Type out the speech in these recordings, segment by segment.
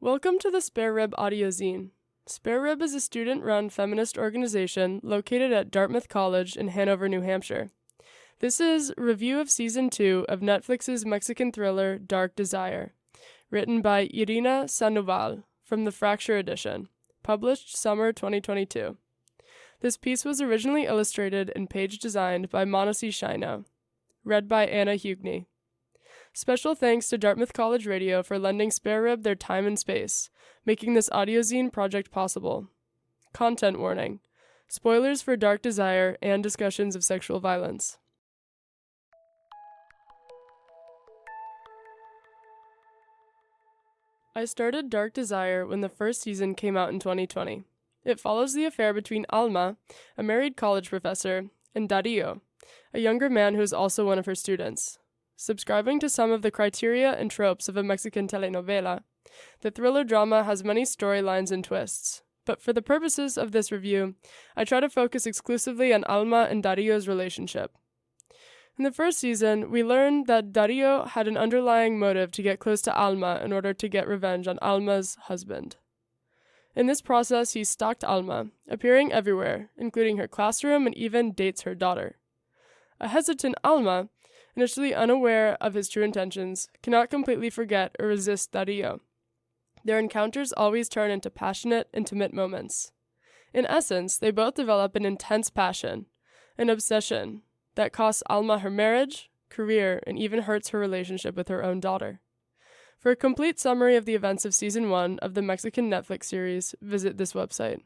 Welcome to the Spare Rib Audio Zine. Spare Rib is a student-run feminist organization located at Dartmouth College in Hanover, New Hampshire. This is a review of Season 2 of Netflix's Mexican thriller Dark Desire, written by Irina Sandoval from the Fracture edition, published summer 2022. This piece was originally illustrated and page designed by Maanasi Shyno, read by Anna Hugney. Special thanks to Dartmouth College Radio for lending Spare Rib their time and space, making this audio zine project possible. Content warning. Spoilers for Dark Desire and discussions of sexual violence. I started Dark Desire when the first season came out in 2020. It follows the affair between Alma, a married college professor, and Dario, a younger man who is also one of her students. Subscribing to some of the criteria and tropes of a Mexican telenovela, the thriller drama has many storylines and twists. But for the purposes of this review, I try to focus exclusively on Alma and Dario's relationship. In the first season, we learned that Dario had an underlying motive to get close to Alma in order to get revenge on Alma's husband. In this process, he stalked Alma, appearing everywhere, including her classroom, and even dates her daughter. A hesitant Alma, initially unaware of his true intentions, cannot completely forget or resist Dario. Their encounters always turn into passionate, intimate moments. In essence, they both develop an intense passion, an obsession, that costs Alma her marriage, career, and even hurts her relationship with her own daughter. For a complete summary of the events of Season 1 of the Mexican Netflix series, visit this website.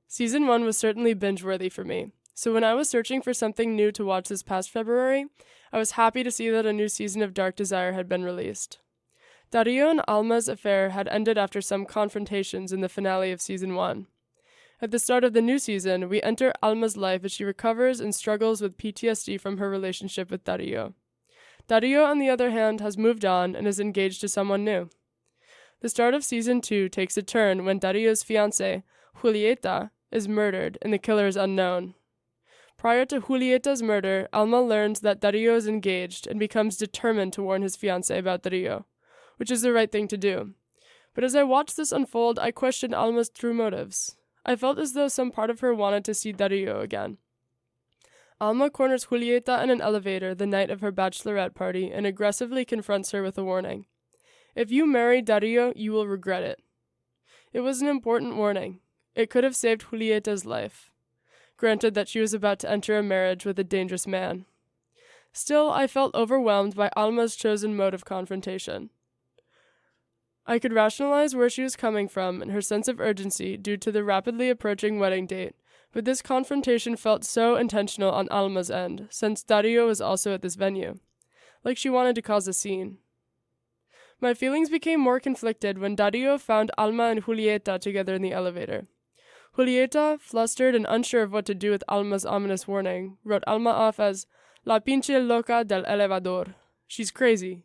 Season 1 was certainly binge-worthy for me, so when I was searching for something new to watch this past February, I was happy to see that a new season of Dark Desire had been released. Dario and Alma's affair had ended after some confrontations in the finale of Season 1. At the start of the new season, we enter Alma's life as she recovers and struggles with PTSD from her relationship with Dario. Dario, on the other hand, has moved on and is engaged to someone new. The start of Season 2 takes a turn when Dario's fiancée, Julieta, is murdered and the killer is unknown. Prior to Julieta's murder, Alma learns that Dario is engaged and becomes determined to warn his fiancé about Dario, which is the right thing to do. But as I watched this unfold, I questioned Alma's true motives. I felt as though some part of her wanted to see Dario again. Alma corners Julieta in an elevator the night of her bachelorette party and aggressively confronts her with a warning. If you marry Dario, you will regret it. It was an important warning. It could have saved Julieta's life. Granted that she was about to enter a marriage with a dangerous man. Still, I felt overwhelmed by Alma's chosen mode of confrontation. I could rationalize where she was coming from and her sense of urgency due to the rapidly approaching wedding date, but this confrontation felt so intentional on Alma's end, since Dario was also at this venue. Like she wanted to cause a scene. My feelings became more conflicted when Dario found Alma and Julieta together in the elevator. Julieta, flustered and unsure of what to do with Alma's ominous warning, wrote Alma off as La pinche loca del elevador. She's crazy.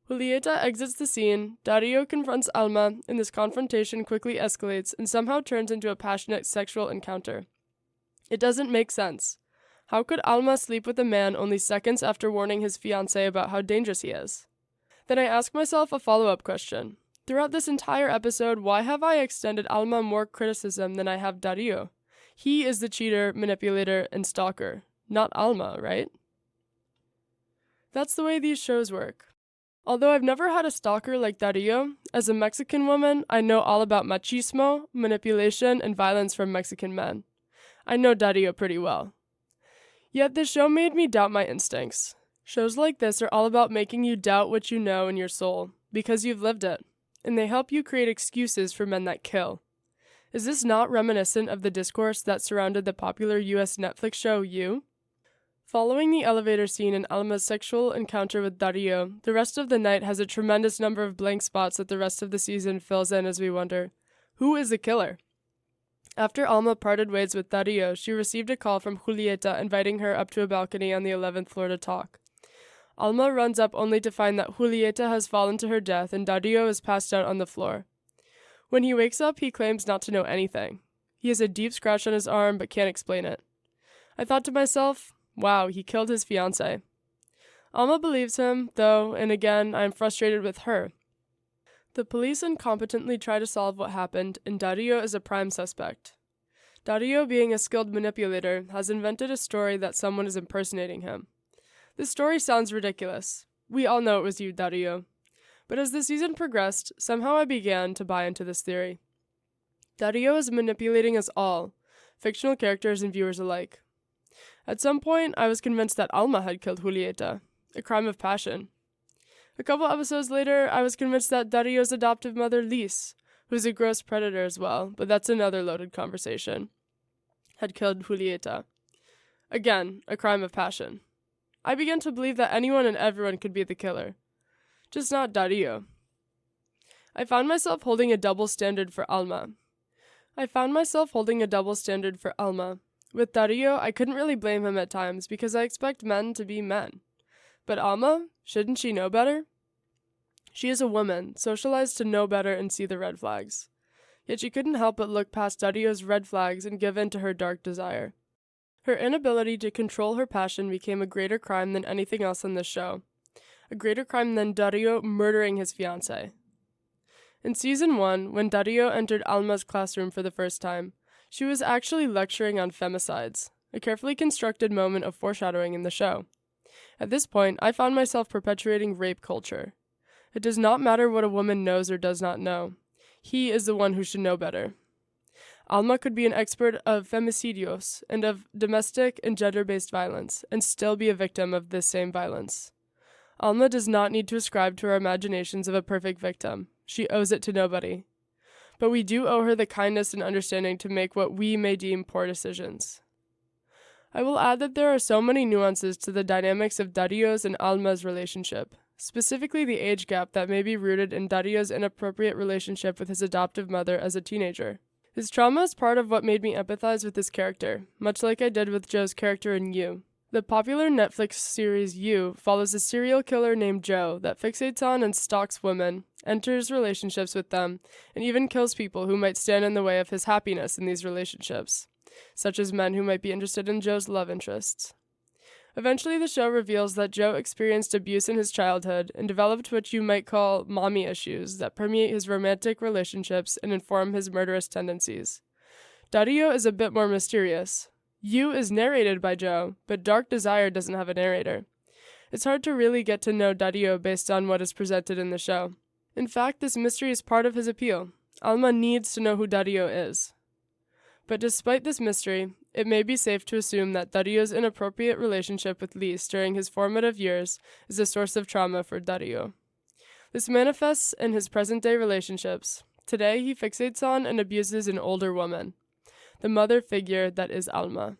Julieta exits the scene, Dario confronts Alma, and this confrontation quickly escalates and somehow turns into a passionate sexual encounter. It doesn't make sense. How could Alma sleep with a man only seconds after warning his fiancé about how dangerous he is? Then I ask myself a follow-up question. Throughout this entire episode, why have I extended Alma more criticism than I have Dario? He is the cheater, manipulator, and stalker, not Alma, right? That's the way these shows work. Although I've never had a stalker like Dario, as a Mexican woman, I know all about machismo, manipulation, and violence from Mexican men. I know Dario pretty well. Yet this show made me doubt my instincts. Shows like this are all about making you doubt what you know in your soul, because you've lived it. And they help you create excuses for men that kill. Is this not reminiscent of the discourse that surrounded the popular US Netflix show You? Following the elevator scene in Alma's sexual encounter with Dario, the rest of the night has a tremendous number of blank spots that the rest of the season fills in as we wonder, who is the killer? After Alma parted ways with Dario, she received a call from Julieta inviting her up to a balcony on the 11th floor to talk. Alma runs up only to find that Julieta has fallen to her death and Dario is passed out on the floor. When he wakes up, he claims not to know anything. He has a deep scratch on his arm but can't explain it. I thought to myself, wow, he killed his fiancée. Alma believes him, though, and again, I am frustrated with her. The police incompetently try to solve what happened, and Dario is a prime suspect. Dario, being a skilled manipulator, has invented a story that someone is impersonating him. This story sounds ridiculous. We all know it was you, Dario. But as the season progressed, somehow I began to buy into this theory. Dario is manipulating us all, fictional characters and viewers alike. At some point, I was convinced that Alma had killed Julieta, a crime of passion. A couple episodes later, I was convinced that Dario's adoptive mother, Lise, who's a gross predator as well, but that's another loaded conversation, had killed Julieta. Again, a crime of passion. I began to believe that anyone and everyone could be the killer. Just not Dario. I found myself holding a double standard for Alma. With Dario, I couldn't really blame him at times because I expect men to be men. But Alma, shouldn't she know better? She is a woman, socialized to know better and see the red flags. Yet she couldn't help but look past Dario's red flags and give in to her dark desire. Her inability to control her passion became a greater crime than anything else in this show. A greater crime than Dario murdering his fiancée. In Season 1, when Dario entered Alma's classroom for the first time, she was actually lecturing on femicides, a carefully constructed moment of foreshadowing in the show. At this point, I found myself perpetuating rape culture. It does not matter what a woman knows or does not know. He is the one who should know better. Alma could be an expert of femicidios and of domestic and gender-based violence, and still be a victim of this same violence. Alma does not need to ascribe to our imaginations of a perfect victim. She owes it to nobody. But we do owe her the kindness and understanding to make what we may deem poor decisions. I will add that there are so many nuances to the dynamics of Dario's and Alma's relationship, specifically the age gap that may be rooted in Dario's inappropriate relationship with his adoptive mother as a teenager. His trauma is part of what made me empathize with this character, much like I did with Joe's character in You. The popular Netflix series You follows a serial killer named Joe that fixates on and stalks women, enters relationships with them, and even kills people who might stand in the way of his happiness in these relationships, such as men who might be interested in Joe's love interests. Eventually, the show reveals that Joe experienced abuse in his childhood and developed what you might call mommy issues that permeate his romantic relationships and inform his murderous tendencies. Dario is a bit more mysterious. You is narrated by Joe, but Dark Desire doesn't have a narrator. It's hard to really get to know Dario based on what is presented in the show. In fact, this mystery is part of his appeal. Alma needs to know who Dario is. But despite this mystery, it may be safe to assume that Dario's inappropriate relationship with Lise during his formative years is a source of trauma for Dario. This manifests in his present-day relationships. Today, he fixates on and abuses an older woman, the mother figure that is Alma.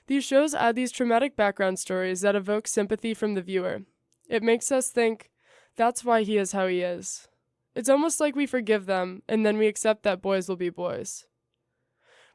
These shows add these traumatic background stories that evoke sympathy from the viewer. It makes us think, that's why he is how he is. It's almost like we forgive them, and then we accept that boys will be boys.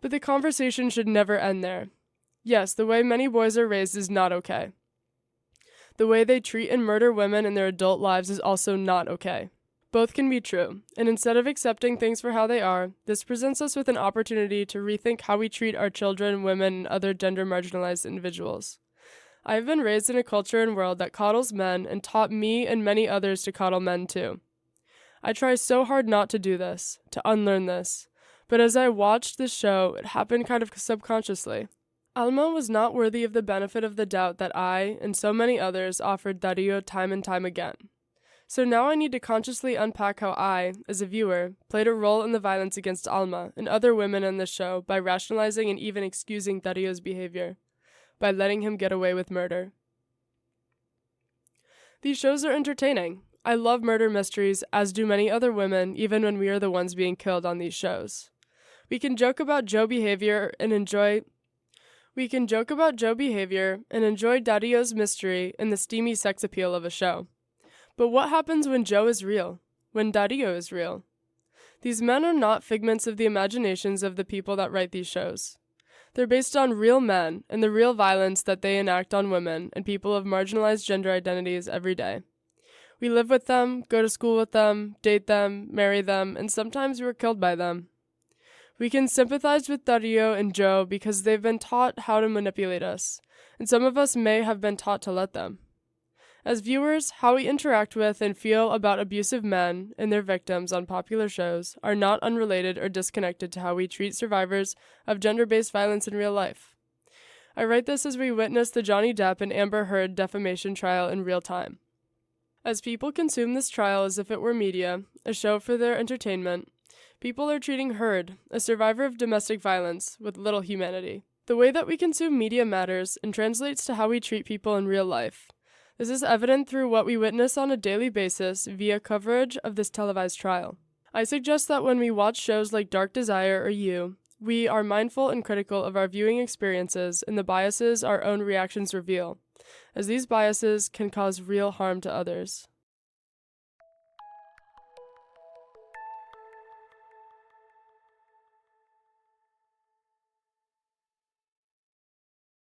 But the conversation should never end there. Yes, the way many boys are raised is not okay. The way they treat and murder women in their adult lives is also not okay. Both can be true, and instead of accepting things for how they are, this presents us with an opportunity to rethink how we treat our children, women, and other gender-marginalized individuals. I have been raised in a culture and world that coddles men and taught me and many others to coddle men too. I try so hard not to do this, to unlearn this, but as I watched this show, it happened kind of subconsciously. Alma was not worthy of the benefit of the doubt that I, and so many others, offered Dario time and time again. So now I need to consciously unpack how I, as a viewer, played a role in the violence against Alma and other women in this show by rationalizing and even excusing Dario's behavior, by letting him get away with murder. These shows are entertaining. I love murder mysteries, as do many other women, even when we are the ones being killed on these shows. We can joke about Joe behavior and enjoy Dario's mystery and the steamy sex appeal of a show. But what happens when Joe is real? When Dario is real? These men are not figments of the imaginations of the people that write these shows. They're based on real men and the real violence that they enact on women and people of marginalized gender identities every day. We live with them, go to school with them, date them, marry them, and sometimes we're killed by them. We can sympathize with Dario and Joe because they've been taught how to manipulate us, and some of us may have been taught to let them. As viewers, how we interact with and feel about abusive men and their victims on popular shows are not unrelated or disconnected to how we treat survivors of gender-based violence in real life. I write this as we witness the Johnny Depp and Amber Heard defamation trial in real time. As people consume this trial as if it were media, a show for their entertainment, people are treating Heard, a survivor of domestic violence, with little humanity. The way that we consume media matters and translates to how we treat people in real life. This is evident through what we witness on a daily basis via coverage of this televised trial. I suggest that when we watch shows like Dark Desire or You, we are mindful and critical of our viewing experiences and the biases our own reactions reveal, as these biases can cause real harm to others.